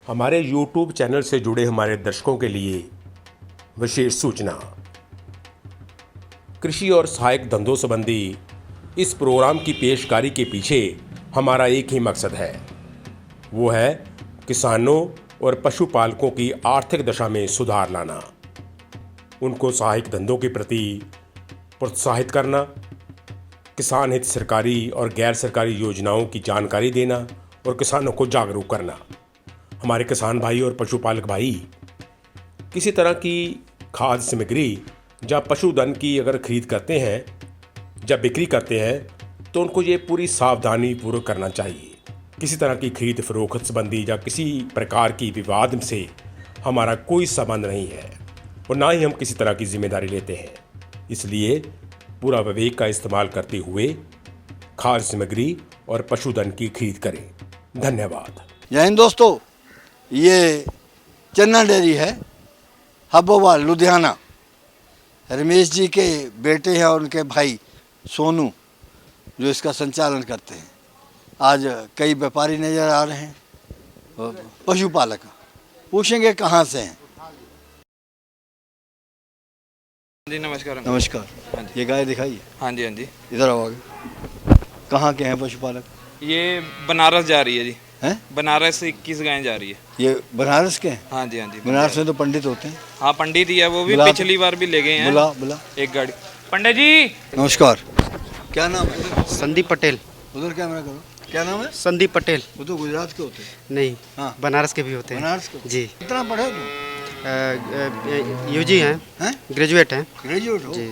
हमारे YouTube channel से जुड़े हमारे दर्शकों के लिए विशेष सूचना। कृषि और सहायक धंधों संबंधी इस प्रोग्राम की पेशकारी के पीछे हमारा एक ही मकसद है, वो है किसानों और पशुपालकों की आर्थिक दशा में सुधार लाना, उनको सहायक धंधों के प्रति प्रोत्साहित करना, किसान हित सरकारी और गैर सरकारी योजनाओं की जानकारी देना और किसानों को जागरूक करना। हमारे किसान भाई और पशुपालक भाई किसी तरह की खाद्य सामग्री या पशुधन की अगर खरीद करते हैं या बिक्री करते हैं तो उनको ये पूरी सावधानी पूर्वक करना चाहिए। किसी तरह की खरीद फरोख्त संबंधी या किसी प्रकार की विवाद से हमारा कोई संबंध नहीं है और ना ही हम किसी तरह की जिम्मेदारी लेते हैं। इसलिए पूरा विवेक का इस्तेमाल करते हुए खाद्य सामग्री और पशुधन की खरीद करें। धन्यवाद। जय हिंद दोस्तों, ये चन्ना डेयरी है, हब्बोवाल लुधियाना। रमेश जी के बेटे हैं और उनके भाई सोनू जो इसका संचालन करते हैं। आज कई व्यापारी नज़र आ रहे हैं, पशुपालक। पूछेंगे कहाँ से हैं। जी नमस्कार। नमस्कार। हाँ जी। ये गाय दिखाइए। हाँ जी हाँ जी। इधर आओ आगे। कहाँ के हैं पशुपालक? ये बनारस जा रही है जी। हैं? बनारस से 21 गायें जा रही है। ये बनारस के हैं? हाँ जी हाँ जी। बनारस में तो पंडित होते हैं। हाँ पंडित ही है, वो भी बुला- पिछली बार भी ले गए हैं। बुला एक गाड़ी। पंडित जी नमस्कार। क्या नाम है? संदीप पटेल। उधर कैमरा करो। क्या नाम है? संदीप पटेल। वो तो गुजरात के होते हैं। नहीं, हाँ। बनारस के भी होते हैं। बनारस के? जी। कितना पढ़े तुम? यूजी हैं, हैं? ग्रेजुएट हैं। ग्रेजुएट हो? जी।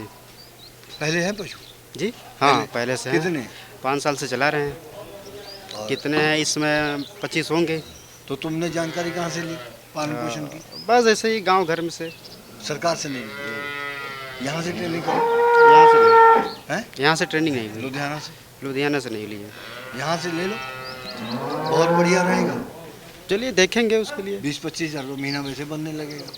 पहले है पशु? जी हाँ, पहले से हैं। कितने? 5 साल से चला रहे हैं। कितने हैं इसमें? 25 होंगे। तो तुमने जानकारी कहाँ से ली पालन पोषण की? बस ऐसे ही गांव घर में से। सरकार से नहीं ली? यहाँ से ट्रेनिंग करो? यहाँ से नहीं, हैं? यहाँ से ट्रेनिंग नहीं ली। लुधियाना से? लुधियाना से नहीं ली है। यहाँ से ले लो, बहुत बढ़िया रहेगा। चलिए देखेंगे उसके लिए। 20-25 हज़ार रुपये महीना वैसे बनने लगेगा।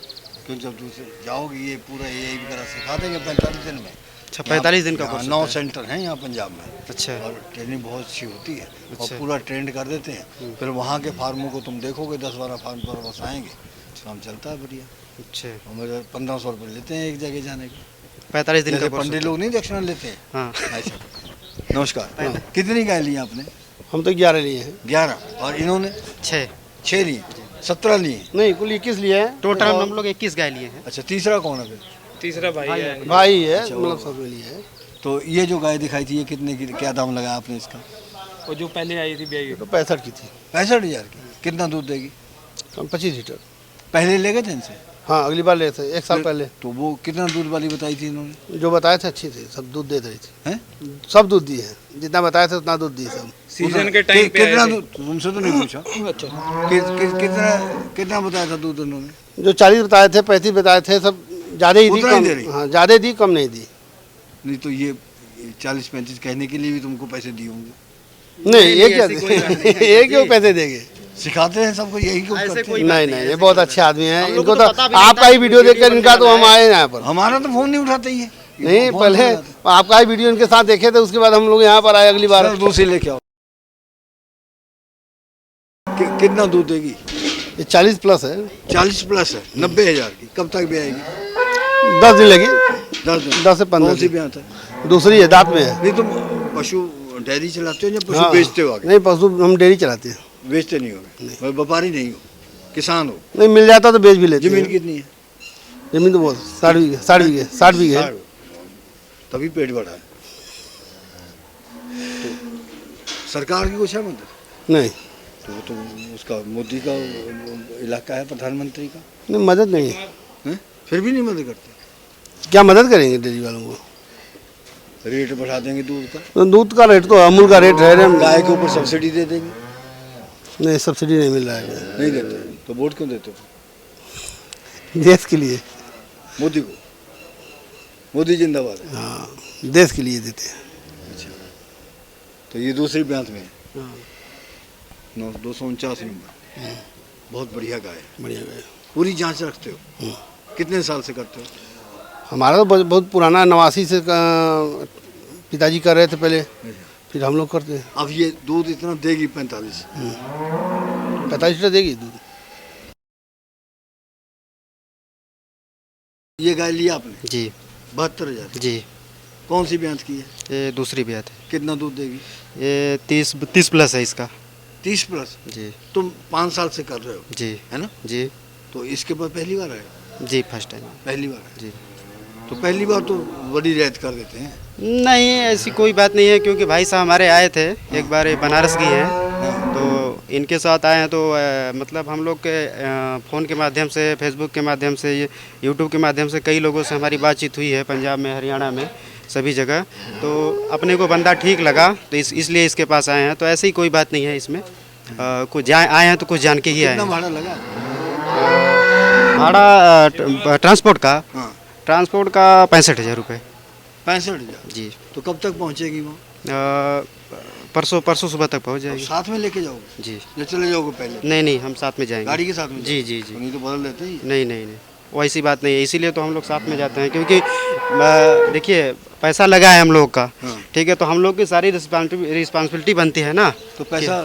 क्यों जब दूसरे जाओगे ये पूरा यही वगैरह सिखा देंगे 45 दिन में। अच्छा, 45 दिन का यहाँ कोर्स 9 होता है। सेंटर हैं यहाँ पंजाब में। अच्छा। और ट्रेनिंग बहुत अच्छी होती है और अच्छा। पूरा ट्रेंड कर देते हैं। फिर वहाँ के फार्मों को तुम देखोगे, 10-12 फार्म पर बस आएंगे, काम चलता है बढ़िया। अच्छा, और मुझे 1500 रुपये लेते हैं एक जगह जाने के। 45 दिन का जैसे कोर्स पंडित लोग नहीं दक्षिणा लेते हैं। हाँ। ऐसा। नमस्कार। कितनी गाय ली आपने? हम तो 11 लिए हैं। 11। और इन्होंने 6 लिए, 17 लिए। नहीं, कुल 21 लिए हैं। टोटल हम लोग 21 गाय लिए हैं। अच्छा, तीसरा कौन है फिर? तीसरा भाई है। भाई है, अच्छा, मतलब वो- सब लिए हैं। तो ये जो गाय दिखाई थी ये कितने की, क्या दाम लगाया आपने इसका? वो जो पहले आई थी ब्याई। तो 65 की थी। 65,000 की। कितना दूध देगी? हम 25 लीटर। पहले ले गए थे इनसे? हाँ, अगली बार ले थे, 1 साल पहले। तो वो कितना दूध वाली बताई थी इन्होंने? जो बताए थे अच्छी थी, सब दूध दे रही थी। हैं? सब दूध दिए हैं, जितना बताए थे उतना दूध दिए सब। सीजन के टाइम पे कितना आए थे। दूध? तुमसे तो नहीं पूछा। अच्छा। कितना बताया था दूध उन्होंने? जो 40 बताए थे, 35 बताए थे, सब ज़्यादा ही दी, उतना ही कम। दे रही? हाँ, ज़्यादा दी, कम नहीं दी। नहीं तो ये 40-35 कहने के लिए भी तुमको पैसे दिए होंगे। नहीं, ये क्या ऐसी कोई बात नहीं है। ये क्यों पैसे देंगे? सिखाते हैं सबको, यही कुछ ऐसे करते कोई हैं। नहीं, ये बहुत अच्छे आदमी हैं। हम लोग इनको को तो तो पता भी नहीं आपका था ही कि वीडियो वीडियो देखकर इनका तो हम बनाना है। आए यहाँ पर। हमारा तो फोन नहीं उठाते ही है। नहीं, फोन पहले लगाते। आपका ही वीडियो इनके साथ देखे थे, उसके बाद हम लोग यहाँ पर आए अगली बार। सर, दूसरी लेके आओ। कितना दूध देगी? ये 40 प्लस है। 40 प्लस है। 90,000 की। कब तक भी आएगी? 10 दिन लगी। 10 दिन। 10 से 15 कौन सी दिन। भी आता है? दूसरी है, दांत में है। नहीं तुम पशु डेयरी चलाते हो या पशु हाँ। बेचते हो आगे? नहीं, पशु हम डेयरी चलाते हैं। बेचते नहीं हो, व्यापारी नहीं हो, किसान हो। नहीं, मिल जाता तो बेच भी लेते जमीन हैं। कितनी है? जमीन तो बहुत 60 बीघे 60 बीघे 60 बीघे है। 60। तभी पेट बढ़ा है। तो सरकार की कुछ है मदद? नहीं, तो उसका मोदी का इलाका है, प्रधानमंत्री का। नहीं मदद नहीं है। हैं? फिर भी नहीं मदद करते। क्या मदद करेंगे डेयरी वालों को? रेट बढ़ा देंगे दूध का। तो दूध का रेट तो अमूल का रेट है। गाय के ऊपर सब्सिडी दे देंगे। नहीं, सब्सिडी नहीं मिल रहा है नहीं देते तो वोट क्यों देते हो? देश के लिए। मोदी को। मोदी जिंदाबाद है। हाँ, देश के लिए देते हैं। अच्छा, तो ये दूसरी ब्यांत में है। हाँ, 249 नंबर। बहुत बढ़िया गाय है। बढ़िया है। पूरी जांच रखते हो? कितने साल से करते हो? हमारा तो बहुत पुराना 89 से पिताजी कर रहे थे पहले, फिर हम लोग करते हैं। अब ये दूध इतना देगी 45? 45 लीटर देगी दूध। ये गाय लिया आपने जी 72,000। जी। कौन सी ब्यात की है? ये दूसरी ब्यात है। कितना दूध देगी? ये 30 प्लस है इसका। 30 प्लस। जी तुम 5 साल से कर रहे हो जी है ना? जी तो इसके बाद पहली बार आए? जी फर्स्ट टाइम। पहली बार आए। जी तो पहली बार तो बड़ी रियायत कर देते हैं। नहीं, ऐसी कोई बात नहीं है, क्योंकि भाई साहब हमारे आए थे एक बार, ये बनारस गए हैं, तो इनके साथ आए हैं, तो मतलब हम लोग के फ़ोन के माध्यम से, फेसबुक के माध्यम से, ये यूट्यूब के माध्यम से कई लोगों से हमारी बातचीत हुई है, पंजाब में, हरियाणा में, सभी जगह। तो अपने को बंदा ठीक लगा, तो इसलिए इसके पास आए हैं। तो ऐसी कोई बात नहीं है इसमें। कुछ आए हैं तो कुछ जान के ही आए कितना हैं। भाड़ा लगा? भाड़ा ट्रांसपोर्ट का, हाँ 65,000 रुपये। 65,000। जी। तो कब तक पहुँचेगी वो? परसों सुबह तक पहुंच जाएगी। साथ में लेके जाओगे जी। या चले जाओगे पहले? नहीं, हम साथ में जाएंगे। गाड़ी के साथ में? जी जी जी। तो नहीं तो बदल देते ही। नहीं, वो ऐसी बात नहीं है, इसीलिए तो हम लोग साथ में जाते हैं, क्योंकि देखिए पैसा लगा है हम लोग का, हाँ। ठीक है, तो हम लोग की सारी रिस्पॉन्सिबिलिटी बनती है ना। तो पैसा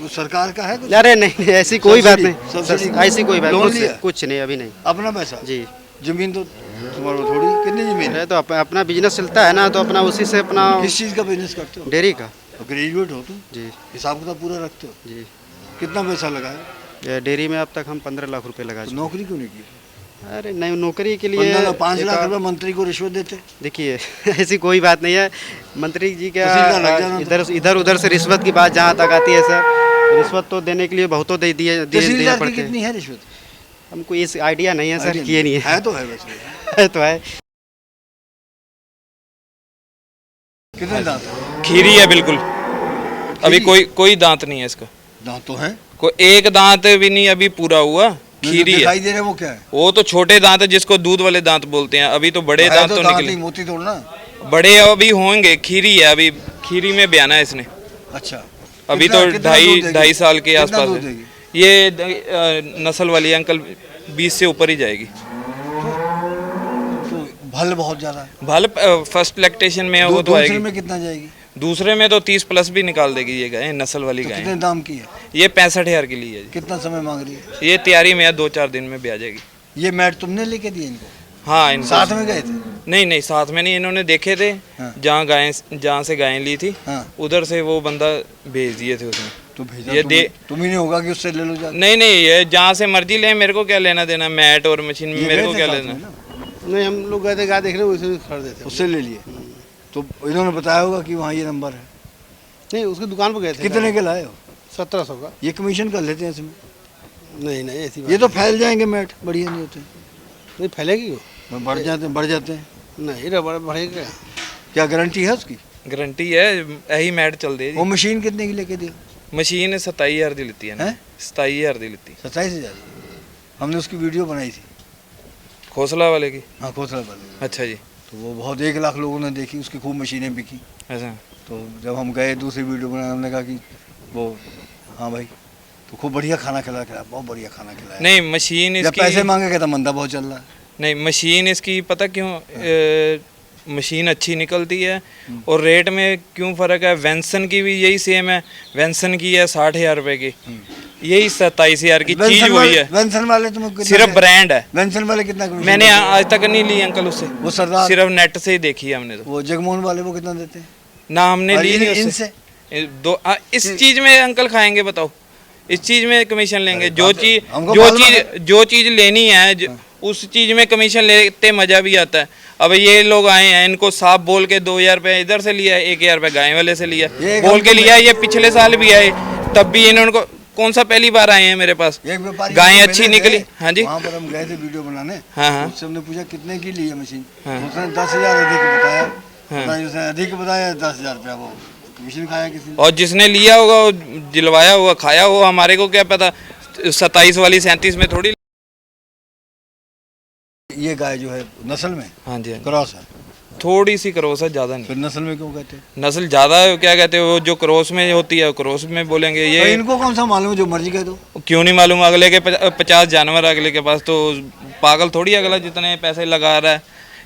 वो सरकार का है कुछ? अरे नहीं, ऐसी कोई बात सब्सिडी? नहीं, ऐसी कोई बात लोन नहीं, लिया? कुछ नहीं, अभी नहीं। अपना पैसा? जी। जमीन तो तुम्हारे को थोड़ी? कितनी जमीन है? अरे तो अपना बिजनेस चलता है ना, तो अपना उसी से अपना किस चीज़ का बिजनेस करते हो? डेयरी का। तो ग्रेजुएट हो तुम? जी हिसाब किताब पूरा रखते हो? जी। कितना पैसा लगा है? डेयरी में अब तक हम 15 लाख रुपए लगा तो चुके नौकरी क्यों नहीं की? हैं। अरे नहीं, नौकरी के लिए 5 लाख एक- रुपए मंत्री को रिश्वत देते? देखिए ऐसी कोई बात नहीं है, मंत्री जी तहसीलदार लग क्या जाना इधर उधर से रिश्वत की बात जहाँ तक आती है सर, रिश्वत तो देने के लिए बहुतों दे दिए देने तहसीलदार की पड़ते कितनी हैं। है रिश्वत? हमको इस आइडिया नहीं है सर, ये नहीं है तो है वैसे। है तो है। कितने दांत हैं? खीरी है बिल्कुल, अभी कोई दांत नहीं है इसका। दांत तो हैं? कोई एक दांत भी नहीं अभी पूरा हुआ, खीरी है। दिखाई दे रहे हैं वो क्या है? वो तो छोटे दांत है जिसको दूध वाले दांत बोलते हैं, अभी तो बड़े है दांत तो दांत निकले। ही, मोती तोड़ना। बड़े अभी होंगे, खीरी है अभी, खीरी में बयाना है इसने। अच्छा। अभी कितना- तो कितना दूध देगी? 2.5 साल के कितना आसपास दूध है देगी? ये नस्ल वाली है अंकल, 20 से ऊपर ही जाएगी। तो भल बहुत ज्यादा है। भल फर्स्ट लैक्टेशन में है वो तो दूसरे आएगी। में कितना जाएगी? दूसरे में तो 30 प्लस भी निकाल देगी ये गाय, नस्ल वाली तो गाय कितने दाम की है? ये 65,000 की ली है जी। कितना समय मांग रही है? ये तैयारी में है, 2-4 दिन में भी आ जाएगी। ये मैट तुमने लेके दिए इनको? हाँ, इनको साथ में गए थे? नहीं साथ में नहीं, इन्होंने देखे थे हाँ। जहाँ से गायें ली थी, हाँ। उधर से वो बंदा भेज दिए थे उसने। तो भेजा ये तुम ही नहीं होगा कि उससे ले लो जाके? नहीं ये जहाँ से मर्जी ले, मेरे को क्या लेना देना, मैट और मशीन में ये मेरे गए को थे क्या साथ लेना। में ना? नहीं, हम लोग गए थे गाय देखने, उसे खरीदे थे। उससे ले लिए? तो इन्होंने बताया होगा कि वहाँ ये नंबर है? नहीं, उसकी दुकान पर गए थे। कितने के लाए हो? 1700 का। ये कमीशन कर लेते हैं इसमें? नहीं, ऐसी बात ये तो फैल जाएंगे मैट, बढ़िया नहीं होते। नहीं, फैलेगी वो। बढ़ जाते हैं। नहीं, रबड़ बढ़ेगा। क्या गारंटी है उसकी? गारंटी है, यही मैट चल दे। वो मशीन कितने की लेके दी? मशीन 27,000 दी लेती है ना, हैं? 27,000 दी लेती। 27,000। हमने उसकी वीडियो बनाई थी। खोसला वाले की? हाँ, खोसला वाले। अच्छा जी। तो वो बहुत 1 लाख लोगों ने देखी, उसकी खूब मशीनें बिकी। ऐसा तो जब हम गए दूसरी वीडियो बनाने, हमने कहा कि वो हाँ भाई, तो खूब बढ़िया खाना खिलाया, बहुत बढ़िया खाना खिलाया। नहीं, मशीन जब इसकी पैसे मांगे कहता मंदा बहुत चल रहा है। नहीं, मशीन इसकी पता क्यों मशीन अच्छी निकलती है, और रेट में क्यों फ़र्क है। वेंसन की भी यही सेम है, वेंसन की है 60,000 रुपए की, यही 27,000 की चीज़ वही है, वेंसन वाले तुम कितना सिर्फ दे- ब्रांड है। वेंसन वाले कितना कमीशन मैंने देते हैं? आज तक नहीं ली अंकल उससे, वो सरदार, सिर्फ नेट से ही देखी है हमने तो। वो जगमोहन वाले वो कितना देते हैं? ना हमने और ली नहीं इनसे? उससे। इस चीज़ में अंकल खाएंगे बताओ, इस चीज़ में कमीशन लेंगे। हमको मालूम है। जो चीज़ लेनी है उस चीज़ में कमीशन लेते मज़ा भी आता है। अब ये लोग आए हैं, इनको साफ बोल के 2,000 रुपये इधर से लिया, 1,000 रुपये गाय वाले से लिया, ये बोल के हमको लिया। ये पिछले साल भी आए, तब भी इन्होंने कौन सा पहली बार आए हैं मेरे पास, एक व्यापारी गायें हमको अच्छी मिले थे, निकली। हाँ जी, वहाँ पर हम गए थे वीडियो बनाने। हाँ। उससे हमने पूछा कितने की ली है मशीन? हाँ। उसने 10,000 अधिक बताया। हाँ। पता नहीं उसने अधिक बताया, 10,000 रुपया वो कमीशन खाया किसी ने। और जिसने लिया होगा वो दिलवाया होगा, खाया होगा, हमारे को क्या पता। 27 वाली 37 में थोड़ी। ये गाय जो है नस्ल में हाँ जी, क्रॉस है, थोड़ी सी क्रॉस है, ज़्यादा नहीं। फिर नस्ल में क्यों कहते हैं? नस्ल ज़्यादा है, क्या कहते हैं वो जो क्रॉस में होती है क्रॉस में बोलेंगे। तो ये इनको कौन सा मालूम है, जो मर्जी कह दो। क्यों नहीं मालूम, अगले के 50 जानवर अगले के पास, तो पागल थोड़ी अगला जितने पैसे लगा रहा है।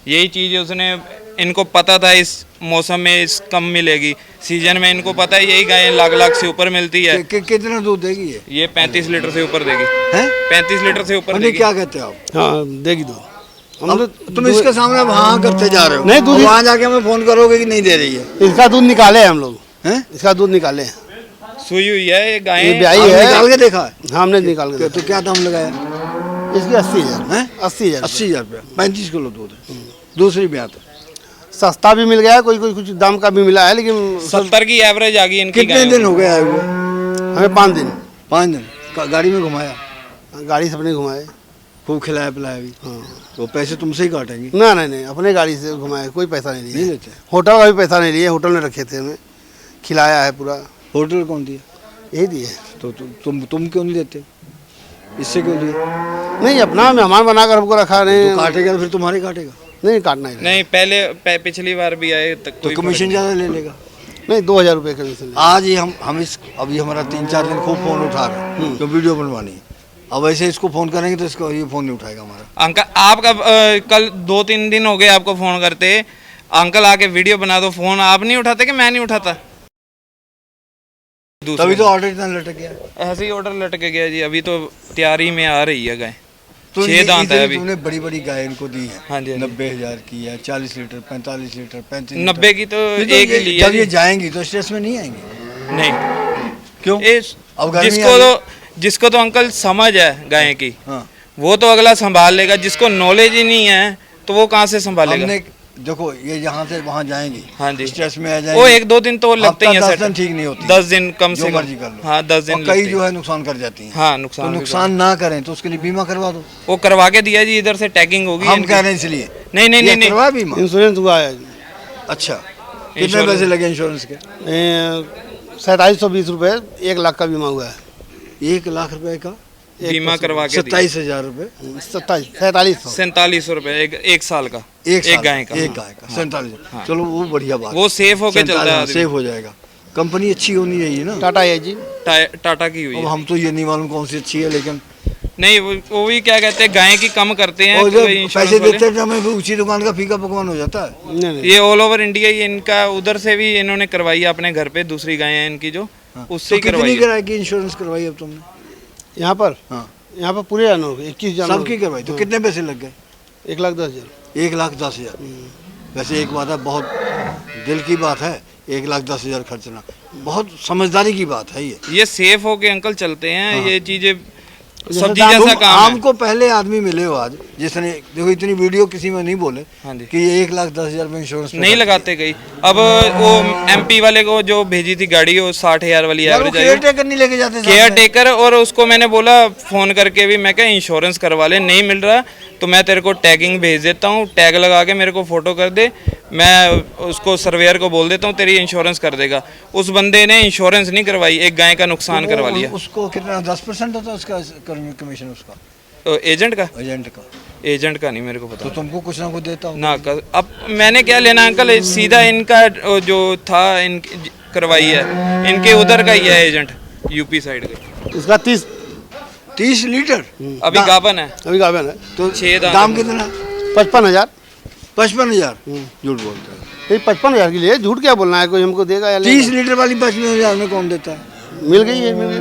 यही चीज़ उसने, इनको पता था इस मौसम में इस कम मिलेगी, सीजन में इनको पता है यही गायें लाख से ऊपर मिलती है। कितना दूध देगी ये 35 लीटर से ऊपर देगी, है? 35 लीटर से ऊपर अरे देगी। क्या कहते हो आप? हाँ, देगी दो। हम अब तो तुम इसके सामने वहाँ करते जा रहे हो, नहीं, दूध- वहाँ जाके हमें फोन करोगे कि नहीं दे रही है, इसका दूध निकाले हैं हम लोग, हैं? इसका दूध निकाले हैं। सुई हुई है ये ये गायें। ब्याई आपने है, निकाल के देखा है? हाँ, हमने निकाल के तो क्या दाम लगाया? इसकी 80,000 हैं? 80,000 80,000 रुपया, 35 किलो दूध है। दूसरी ब्यात है। सस्ता भी मिल गया है, कोई कोई कुछ दाम का भी मिला है, लेकिन 70 की एवरेज आ गई इनकी कितने गायों दिन की। हो गए आए हुए? हमें 5 दिन 5 दिन गाड़ी में घुमाया, गाड़ी से अपने घुमाए। खूब खिलाया पिलाया भी, हाँ, तो पैसे तुमसे ही काटेंगे, ना नहीं नहीं, अपने गाड़ी से घुमाए, कोई पैसा नहीं नहीं लिया। लेते? होटल का भी पैसा नहीं लिए, होटल में रखे थे, हमें खिलाया है पूरा, होटल कौन दिया? यही दिए। तो तुम क्यों नहीं देते? इससे क्यों लिए? नहीं, अपना मेहमान बनाकर हमको रखा नहीं, तो काटेगा तो फिर तुम्हारे काटेगा, नहीं काटना ही नहीं। नहीं पहले पिछली बार भी आए तक तो कोई कमीशन ज़्यादा ले लेगा। नहीं, 2,000 रुपये कमीशन। आज ही हम इस अभी हमारा 3-4 दिन खूब फ़ोन उठा रहे हैं, तो वीडियो बनवानी है। अब ऐसे इसको फ़ोन करेंगे तो इसको ये फ़ोन नहीं उठाएगा हमारा। अंकल आपका कल 2-3 दिन हो गए आपको फोन करते, अंकल आके वीडियो बना दो, फोन आप नहीं उठाते कि मैं नहीं उठाता? तभी तो ऑर्डर इतना लटक गया। ऐसे ही ऑर्डर लटक गया जी। अभी तो तैयारी में आ रही है गाय, तो 6 दांत है इतनी अभी। तुमने बड़ी बड़ी गाय इनको दी है, हाँ जी, हाँ जी। 90,000 की है, 40 लीटर, 45 लीटर, 35 लीटर। 90 की तो ये एक ही ली है जब ये जी। जाएंगी तो स्ट्रेस में नहीं आएंगी। नहीं, क्यों? इस अब गर्मी जिसको आ गई। जिसको तो अंकल समझ है गाय की, हाँ, वो तो अगला संभाल लेगा। जिसको नॉलेज ही नहीं है तो वो कहाँ से संभालेगा? हमने देखो ये यहाँ से वहाँ जाएंगी, हाँ जी। स्ट्रेस में आ जाएंगी। वो 1-2 दिन तो लगते ही हैं हफ्ता, 10 सेट। दिन ठीक नहीं होती, 10 दिन कम जो से कम। मर्जी कर लो। हाँ 10 दिन और कई लगते हैं। जो है नुकसान कर जाती हैं। हाँ तो नुकसान भी नुकसान ना करें तो उसके लिए बीमा करवा दो। वो करवा के दिया जी, इधर से टैगिंग होगी हम इनकी। कह रहे हैं इसलिए। नहीं नहीं ये नहीं करवाया बीमा? इंश्योरेंस हुआ है अच्छा, कितने इंश्योरेंस- पैसे लगे इंश्योरेंस के? 4720 रुपये, 1 लाख का बीमा हुआ है। 1 लाख रुपए का बीमा करवा के दिया। 27,000 रुपए, 4700 4700 रुपए एक साल का, एक साल गाय का। एक गाय का 47। चलो वो बढ़िया बात, वो सेफ होके चलता है आदमी। सेफ हो जाएगा। कंपनी अच्छी होनी चाहिए ना। टाटा है जी। टाटा की हुई अब है। हम तो ये नहीं मालूम कौन सी अच्छी है, लेकिन नहीं वो भी क्या कहते हैं, गाय की कम करते हैं और तो जब इंश्योरेंस पैसे वाले। देते हैं तो हमें भी ऊंची दुकान का फीका पकवान हो जाता है। नहीं नहीं, ये ऑल ओवर इंडिया ही इनका, उधर से भी इन्होंने करवाई है अपने घर पे, दूसरी गाय है इनकी जो उससे तो ही करवाई कितनी है। कराई की इंश्योरेंस करवाई अब तुमने? यहाँ पर हाँ, पूरे जानवर 21 जानवर सबकी करवाई। तो कितने पैसे लग गए? 1,10,000। 1,10,000। वैसे एक बात है, बहुत दिल की बात है, 1,10,000 खर्चना बहुत समझदारी की बात है। ये सेफ होके अंकल चलते हैं। ये चीजें सब्जी दाम- जैसा काम है। हमको पहले आदमी मिले हो आज जिसने देखो इतनी वीडियो किसी में नहीं बोले हाँ जी। कि ये 1,10,000 में इंश्योरेंस नहीं लगाते कहीं। अब वो MP वाले को जो भेजी थी गाड़ी, वो 60,000 वाली एवरेज आई। केयर टेकर नहीं लेके जाते साथ केयर में। टेकर, और उसको मैंने बोला फ़ोन करके भी, मैं क्या इंश्योरेंस करवा ले, नहीं मिल रहा तो मैं तेरे को टैगिंग भेज देता हूँ, टैग लगा के मेरे को फ़ोटो कर दे, मैं उसको सर्वेयर को बोल देता हूँ तेरी इंश्योरेंस कर देगा। उस बंदे ने इंश्योरेंस नहीं करवाई, एक गाय का नुकसान वो करवा लिया। उसको कितना 10% होता है उसका कमीशन उसका तो एजेंट का नहीं मेरे को तो पता तुमको कुछ ना कुछ देता हो ना कर। अब मैंने क्या लेना अंकल, सीधा इनका जो था इन करवाई है, इनके उधर का ही है एजेंट, यूपी साइड का। इसका 30 30 लीटर अभी गाबन है, अभी गाभन है। तो 6 दांत दाम है। कितना? 55,000। 55,000। झूठ बोलता है। नहीं, 55,000 के लिए झूठ क्या बोलना है, कोई हमको देगा या 30 लेगा? लीटर वाली 55,000 में कौन देता है? मिल गई है, मिल गई।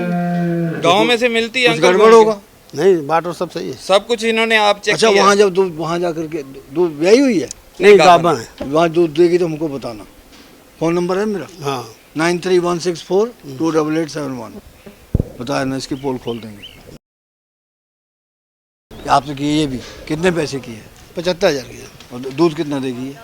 गाँव में से मिलती है कुछ अंकल। गड़बड़ होगा। नहीं, बाट और सब सही है। सब कुछ इन्होंने आप चेक अच्छा, किया। वहाँ जब दूध वहाँ जा करके दूध ब्याई हुई है, नहीं, गाभन गाभन है। वहाँ दूध देगी तो हमको बताना। फ़ोन नंबर है मेरा हाँ, 9316428871। बताया ना, इसकी पोल खोल देंगे। आपने की ये भी कितने पैसे की है? 75,000 की है। और दूध कितना देगी ये?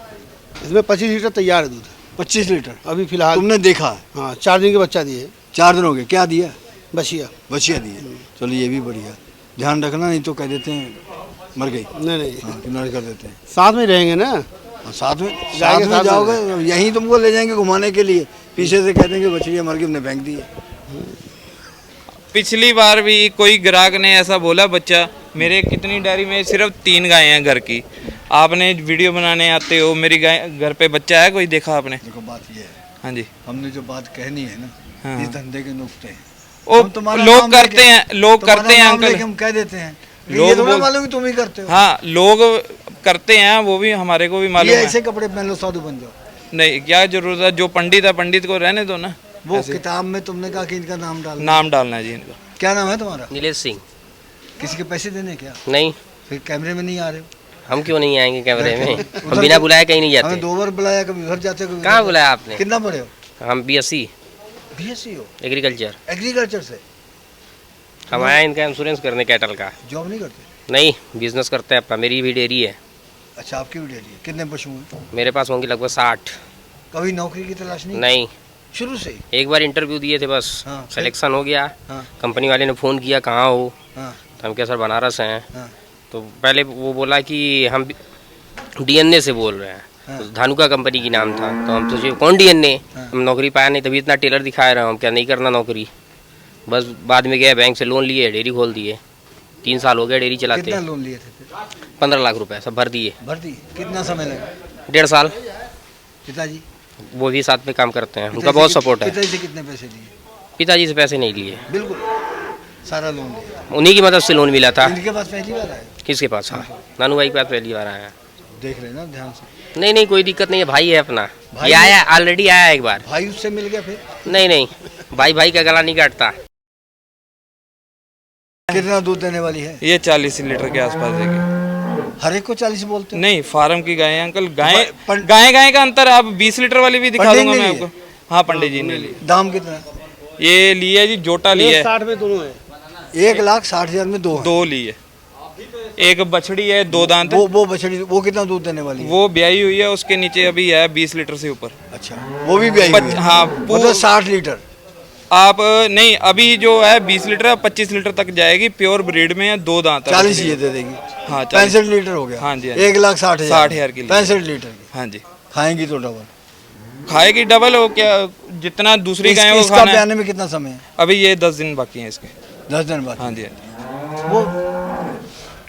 इसमें 25 लीटर तैयार है दूध, 25 लीटर। अभी फिलहाल। तुमने देखा है? हाँ, 4 दिन के बच्चा दिए, 4 दिन हो गए। क्या दिया? बछिया। बचिया दिए। चलो ये भी बढ़िया। ध्यान रखना, नहीं तो कह देते हैं मर गई। नहीं नहीं, हाँ, किनारे कर देते हैं। साथ में रहेंगे ना। और साथ में जाएंगे, साथ में जाओगे, यहीं तुमको ले जाएंगे घुमाने के लिए, पीछे से कह देंगे बछड़िया मर गई, हमने फेंक दी है। पिछली बार भी कोई ग्राहक ने ऐसा बोला, बच्चा मेरे कितनी डेयरी में सिर्फ 3 गायें हैं घर की, आपने वीडियो बनाने आते हो, मेरी गाय घर पे बच्चा है, कोई देखा आपने? देखो बात ये है, हाँ जी। हमने जो बात कहनी है ना, हाँ। इस धंधे के नुक्ते हैं। वो हम तुम्हारा लोग नाम करते लेके- हैं, लोग तुम्हारा करते हैं नाम अंकल। लेके हम कह देते हैं, लोग लोग तो बोल- मालूम कि तुम ही करते हो। हाँ, लोग करते हैं, वो भी हमारे को भी ये मालूम है। ऐसे कपड़े पहन लो, साधु बन जाओ। नहीं, क्या जरूरत है, जो पंडित है पंडित को रहने दो ना। वो ऐसे। किताब में तुमने कहा कि इनका नाम डाल। नाम डालना है जी इनका। क्या नाम है तुम्हारा? नीलेश सिंह। किसी के पैसे देने क्या? नहीं, फिर कैमरे में नहीं आ रहे हो? हम क्यों नहीं आएंगे कैमरे में? हम बिना बुलाए कहीं नहीं हमें जाते। 2 बार बुलाया, कभी उधर जाते कभी कहाँ बुलाया आपने? कितना पढ़े हो? हम BSc BSc हो? एग्रीकल्चर। एग्रीकल्चर से? हम आए इनका इंश्योरेंस करने कैटल का। जॉब नहीं करते? नहीं, बिजनेस करते हैं अपना। मेरी भी डेयरी है। अच्छा, आपकी भी डेयरी है। कितने पशु हैं? मेरे पास होंगी लगभग 60। कभी नौकरी की तलाश नहीं? नहीं, शुरू से ही? एक बार इंटरव्यू दिए थे बस, हाँ, फिर? सिलेक्शन हो गया। हाँ कंपनी वाले ने फ़ोन किया कहाँ हो, हाँ तो हम क्या सर बनारस हैं। हाँ तो पहले वो बोला कि हम DNA से बोल रहे हैं। हाँ। तो धानुका कंपनी की नाम था, तो हम सोचे कौन DNA? हाँ। हम नौकरी पाया नहीं, तभी इतना टेलर दिखाए रहे हम क्या नहीं करना नौकरी। बस बाद में गए बैंक से लोन लिए, डेयरी खोल दिए। 3 साल हो गए डेयरी चलाते। कितना लोन लिए थे फिर? 15 लाख रुपए सब भर दिए। भर्ती कितना समय लगा? 1.5 साल। पिताजी? वो भी साथ में काम करते हैं, उनका पिताजी बहुत से सपोर्ट है। पिताजी से कितने पैसे लिए? पिताजी से पैसे नहीं लिए, बिल्कुल सारा लोन लिया? उन्हीं की मदद से लोन मिला था। इनके पास पहली बार आए? किसके पास? हाँ, नानू भाई के पास पहली बार आया। देख लेना ध्यान से। नहीं नहीं, कोई दिक्कत नहीं है, भाई है अपना। भाई ये है? आया, ऑलरेडी आया एक बार। भाई उससे मिल गया फिर? नहीं नहीं, भाई भाई का गला नहीं काटता। कितना दूध देने वाली है? ये 40 लीटर के आसपास देगी। हर एक को 40 बोलते हो? नहीं, फार्म की गाय है अंकल। गाय पं- गाय का अंतर आप 20 लीटर वाली भी दिखा पंडित दूंगा ने मैं लिए? आपको। हाँ, पंडित जी ने ली। दाम कितना है? ये लिया जी, जोटा लिया है। 60 में दोनों है। 1,60,000 में 2 है। 2 लिए। एक बछड़ी है, 2 दांत है। वो बछड़ी वो कितना दूध देने वाली है? वो ब्याई हुई है, उसके नीचे अभी है 20 लीटर से ऊपर। अच्छा, वो भी ब्याई हुई है? हाँ, मतलब 60 लीटर? आप नहीं, अभी जो है 20 लीटर है, 25 लीटर तक जाएगी। प्योर ब्रीड में है, 2 दांत है। 40 ये दे देगी? हाँ, 40। 65 लीटर हो गया? हाँ जी, हाँ जी। 1,60,000? 60,000 की ली। 65 लीटर की हाँ जी। खाएंगी तो डबल? खाएगी डबल हो क्या? जितना दूसरी गायों को इसका खाना है। ब्याने में कितना समय है? अभी ये 10 दिन बाकी हैं इसके। 10 दिन बाद? हाँ जी, हाँ जी। वो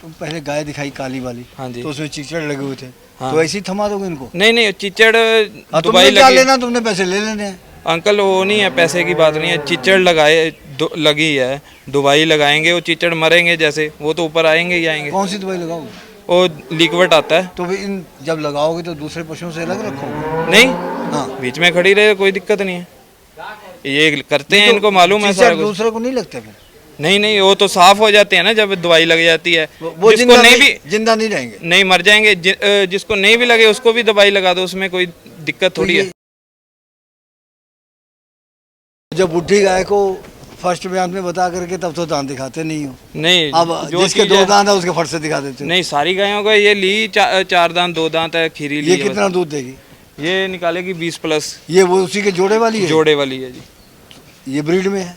तुम पहले गाय दिखाई काली वाली, हाँ जी। तो उसमें चिचड़ लगे हुए थे, हाँ। तो ऐसे ही थमा दोगे इनको? नहीं नहीं, चिचड़ हाँ, दुबई तुमने क्या लगी। लेना, तुमने पैसे ले लेने हैं। अंकल वो नहीं है, पैसे की बात नहीं है। चिचड़ लगाए लगी है, दवाई लगाएंगे, वो चिचड़ मरेंगे जैसे, वो तो ऊपर आएंगे ही आएंगे। कौन सी दवाई लगाओगे? वो लिक्विड आता है। तो फिर इन जब लगाओगे तो दूसरे पशुओं से अलग रखोगे? नहीं, हाँ, बीच में खड़ी रहे, कोई दिक्कत नहीं है। ये करते हैं, तो इनको मालूम है चिचड़ सारा कुछ। दूसरे को नहीं लगते फिर? नहीं नहीं, वो तो साफ हो जाते हैं ना जब दवाई लग जाती है। वो जिसको जिंदा नहीं भी, जिंदा नहीं रहेंगे? नहीं, मर जाएंगे। जिसको नहीं भी लगे उसको भी दवाई लगा दो, उसमें कोई दिक्कत थोड़ी है। जब बुढ़ी गाय को फर्स्ट बयान में बता करके तब तो दांत दिखाते नहीं हो। नहीं, अब जो जिसके चीज़ 2 है- दांत है उसके फट से दिखा देते हो। नहीं, सारी गायों का ये ली 4 दांत, 2 दांत है, खीरी ली ये है कितना बस। दूध देगी? ये निकालेगी 20+। ये वो उसी के जोड़े वाली है? जोड़े वाली है जी। ये ब्रीड में है?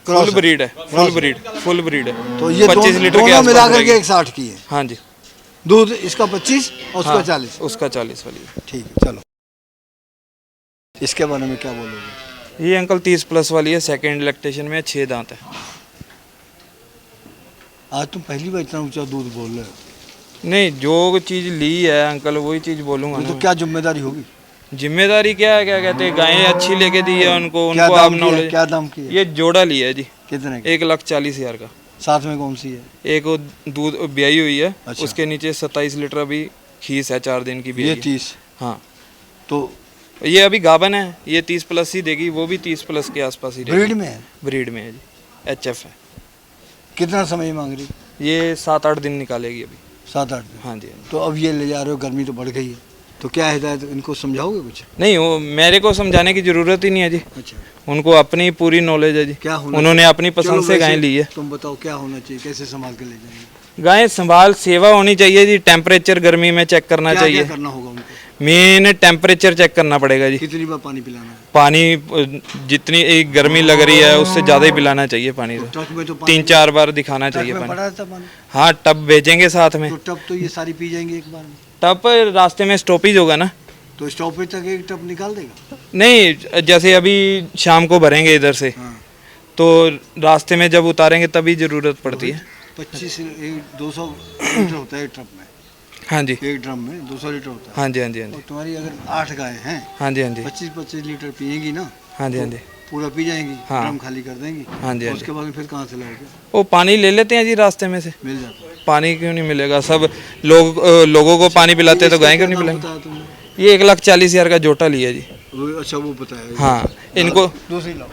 फुल क्रॉस है? ब्रीड है, cross full breed, full breed है। तो ये 25 लीटर के दोनों आसपास मिला करके रहेगी। 1,60 की है हाँ जी। दूध। इसका 25 और उसका हाँ, 40? उसका 40 वाली है। ठीक है, चलो इसके बारे में क्या बोलोगे? ये अंकल 30+ वाली है, सेकंड लैक्टेशन में, 6 दांत है। आज तुम पहली बार इतना ऊंचा दूध बोल रहे हो, नहीं, जो चीज़ ली है अंकल वही चीज़ बोलूँगा तो ना। क्या जिम्मेदारी होगी? जिम्मेदारी क्या है, क्या कहते हैं, गायें अच्छी लेके दी है उनको, क्या उनको आप दाम की है? नॉलेज। क्या दाम की है? ये जोड़ा लिया है जी, कितने की? 1,40,000 का। साथ में कौन सी है? एक वो दूध ब्याई हुई है। अच्छा। उसके नीचे 27 लीटर अभी खीस है, 4 दिन की ये ब्याई है। 30? हाँ, तो ये अभी गाभन है, ये 30+ ही देगी, वो भी 30+ के आसपास ही ब्रीड में है? ब्रीड में है जी, HF है। कितना समय मांग रही? ये 7-8 दिन निकालेगी अभी। 7-8 दिन? हाँ जी, हाँ जी। तो अब ये ले जा रहे हो, गर्मी तो बढ़ गई है, तो क्या हिदायत, इनको समझाओगे कुछ? नहीं, वो मेरे को समझाने की जरूरत ही नहीं है जी, अच्छा, उनको अपनी पूरी नॉलेज है जी। क्या होना उन्होंने चाहिए? अपनी चलो पसंद से वैसे गाय ली है। तुम बताओ क्या होना चाहिए, कैसे संभाल के ले जाएंगे? गाय संभाल, सेवा होनी चाहिए जी। टेम्परेचर गर्मी में चेक करना क्या चाहिए। क्या करना होगा उनको? मेन टेम्परेचर चेक करना पड़ेगा जी। कितनी बार पानी पिलाना है? पानी जितनी एक गर्मी लग रही है उससे ज़्यादा ही पिलाना चाहिए पानी से। ट्रक में तो पानी 3-4 बार दिखाना ट्रक चाहिए में पानी। पड़ा रहता पानी? हाँ, टब भेजेंगे साथ में। तो टब तो ये सारी पी जाएंगे एक बार में? टब रास्ते में स्टॉपेज होगा ना, तो स्टॉपेज तक एक टब निकाल देगा? नहीं, जैसे अभी शाम को भरेंगे इधर से, हाँ, तो रास्ते में जब उतारेंगे तभी ज़रूरत पड़ती है। 200 लीटर होता है एक ट्रक में, हाँ जी, एक ड्रम में 200 लीटर होता है। हाँ जी, हाँ जी, हाँ और जी, तुम्हारी अगर 8 गाय हैं, हाँ जी, हाँ जी, 25-25 लीटर पिएंगी ना, हाँ जी, हाँ जी, पूरा पी जाएंगी, हाँ। ड्रम खाली कर देंगी। हाँ जी, हाँ उसके बाद में फिर कहाँ से लाओगे? वो पानी ले लेते हैं जी रास्ते में से। मिल जाता है। पानी क्यों नहीं मिलेगा? सब लोगों को पानी पिलाते हैं तो गाय क्यों नहीं इसका क्या दाम पिलाएंगे? बताया तुमने? ये 1,40,000 का जोटा लिया जी। अच्छा, वो बताया। हाँ, इनको। दूसरी लाओ।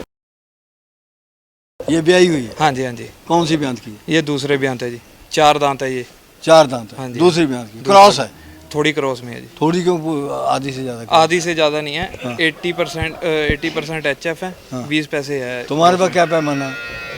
ये ब्याई हुई है? हाँ जी, हाँ जी, कौन सी ब्यांत की है? ये दूसरे ब्यांत है जी, 4 दांत है ये। 4 दांत है। हाँ जी। दूसरी भैंस की क्रॉस है, थोड़ी क्रॉस में है जी। थोड़ी क्यों, आधी से ज़्यादा क्यों? आधी से ज़्यादा नहीं है, 80% HF है, 20 पैसे है। तुम्हारे पास क्या पैमाना है?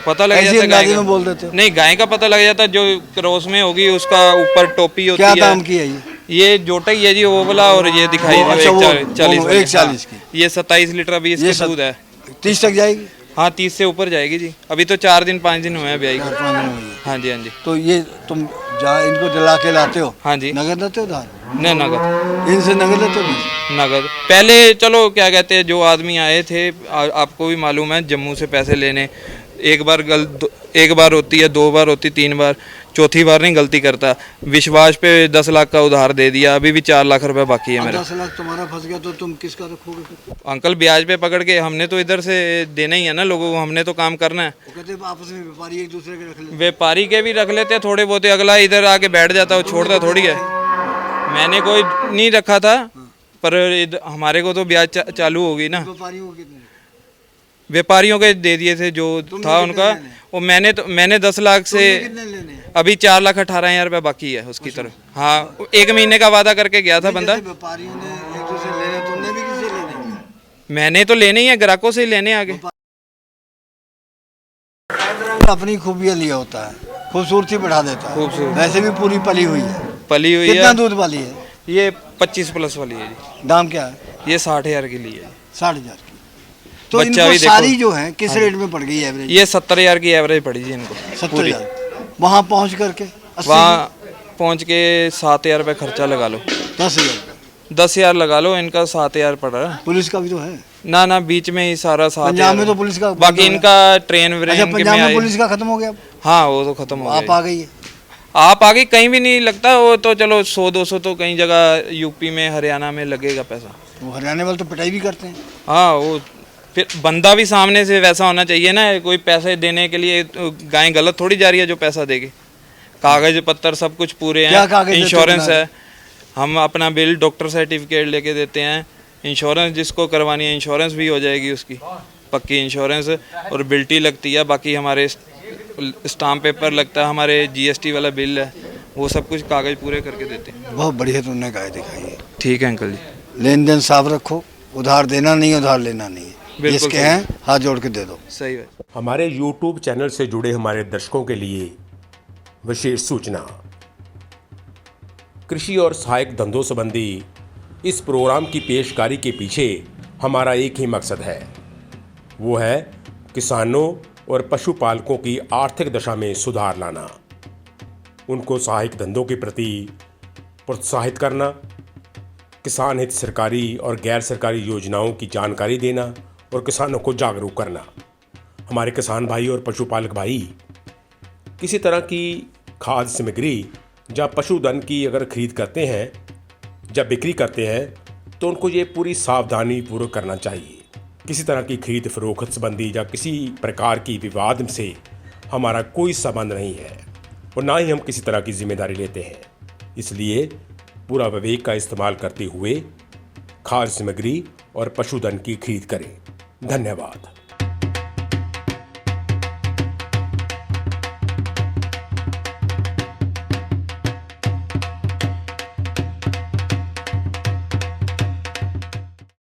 पता लग ऐसी जाता है गाय अंदाजे का। में बोल देते हो? नहीं, गाय का पता लग जाता है, जो क्रॉस में होगी उसका ऊपर टोपी होती क्या है। दाम की है ये? ये जोटा ही है जी, वो वाला, और ये दिखाई वो, दे अच्छा, वो 40 दोनों 140 की। ये 27 लीटर अभी ये इसका दूध है। 30 तक जाएगी? हाँ, 30 से ऊपर जाएगी जी। अभी तो 4 दिन 5 दिन हुए हैं ब्याई को। 4-5 दिन हुई है। हाँ जी, हाँ जी। तो ये तुम जहाँ इनको दिला के लाते हो, हाँ जी। नगद देते हो उधार? न नगद, इनसे नगद लेते हो नहीं? नगद। पहले चलो क्या कहते हैं, जो आदमी आए थे, आपको भी मालूम है, जम्मू से पैसे लेने, एक बार होती है, 2 बार होती, 3 बार, चौथी बार नहीं गलती करता। विश्वास पे 10 लाख का उधार दे दिया, अभी भी 4 लाख रुपए बाकी है मेरा। 10 लाख तुम्हारा फंस गया तो तुम किसका रखोगे फिर? अंकल ब्याज पे पकड़ के, हमने तो इधर से देना ही है ना लोगों को, हमने तो काम करना है। वो कहते हैं आपस में व्यापारी एक दूसरे के रख लेते व्यापारी के भी रख लेते हैं थोड़े बहुत, अगला इधर आके बैठ जाता है, वो छोड़ता थोड़ी है। मैंने कोई नहीं रखा था, पर हमारे को तो ब्याज चालू होगी ना। व्यापारियों को कितने? व्यापारियों के दे दिए थे जो था उनका, वो मैंने 10 लाख से, कितने लेने हैं? अभी 4,18,000 रुपये बाकी है उसकी तरफ। हाँ, 1 महीने का वादा करके गया था बंदा। जैसे व्यापारियों ने एक दूसरे लेने, तुमने भी किसी से लेने हैं? मैंने तो लेने ही है, ग्राहकों से ही लेने आगे। अपनी खूबियाँ लिया होता है, खूबसूरती बढ़ा देता है। खूबसूरती। वैसे भी पूरी पली हुई है। पली हुई कितना है, दूध वाली है? ये 25 प्लस वाली है जी। दाम क्या है? ये 60,000 के लिए है। 60,000 की। तो बच्चा इनको भी देखो। सारी जो है किस रेट में पड़ गई एवरेज? ये 70,000 की एवरेज पड़ी जी इनको। 70,000। वहाँ पहुँच करके 80? वहाँ पहुँच के 7,000 रुपये खर्चा लगा लो, 10,000। 10,000 लगा लो, इनका 7,000 पड़ रहा है। पुलिस का भी तो है। ना बीच में ही सारा 7,000। पंजाब में तो पुलिस का बाकी इनका ट्रेन अच्छा, व्रेन के पंजाब में में आए। पुलिस का खत्म हो गया? हाँ, वो तो खत्म हो आप गया। आ गई है? आप आगे कहीं भी नहीं लगता, वो तो चलो 100-200 तो कई जगह यूपी में, हरियाणा में लगेगा पैसा। वो हरियाणा वाले तो पिटाई भी करते हैं। हाँ, वो फिर बंदा भी सामने से वैसा होना चाहिए ना, कोई पैसे देने के लिए गाय गलत थोड़ी जा रही है जो पैसा देगी। कागज पत्तर सब कुछ पूरे क्या हैं, कागज देते हो इंश्योरेंस तुम्हारे? है, हम अपना बिल, डॉक्टर सर्टिफिकेट लेके देते हैं, इंश्योरेंस जिसको करवानी है इंश्योरेंस भी हो जाएगी उसकी, पक्की इंश्योरेंस, और बिल्टी लगती है, बाकी हमारे स्टाम्प पेपर लगता है, हमारे GST वाला बिल है, वो सब कुछ कागज पूरे करके देते हैं। बहुत बढ़िया तुमने गाय दिखाई है। ठीक है अंकल जी। लेन देन साफ रखो, उधार देना नहीं, उधार लेना नहीं है। बिल्कुल जिसके सही। हैं हाथ जोड़ के दे दो। सही है। हमारे YouTube चैनल से जुड़े हमारे दर्शकों के लिए विशेष सूचना। कृषि और सहायक धंधों संबंधी इस प्रोग्राम की पेशकारी के पीछे हमारा एक ही मकसद है, वो है किसानों और पशुपालकों की आर्थिक दशा में सुधार लाना, उनको सहायक धंधों के प्रति प्रोत्साहित करना, किसान हित सरकारी और गैर सरकारी योजनाओं की जानकारी देना और किसानों को जागरूक करना। हमारे किसान भाई और पशुपालक भाई किसी तरह की खाद्य सामग्री या पशुधन की अगर खरीद करते हैं, जब बिक्री करते हैं, तो उनको ये पूरी सावधानी पूर्वक करना चाहिए। किसी तरह की खरीद फरोख्त संबंधी या किसी प्रकार की विवाद से हमारा कोई संबंध नहीं है और ना ही हम किसी तरह की जिम्मेदारी लेते हैं। इसलिए पूरा विवेक का इस्तेमाल करते हुए खाद्य सामग्री और पशुधन की खरीद करें। धन्यवाद।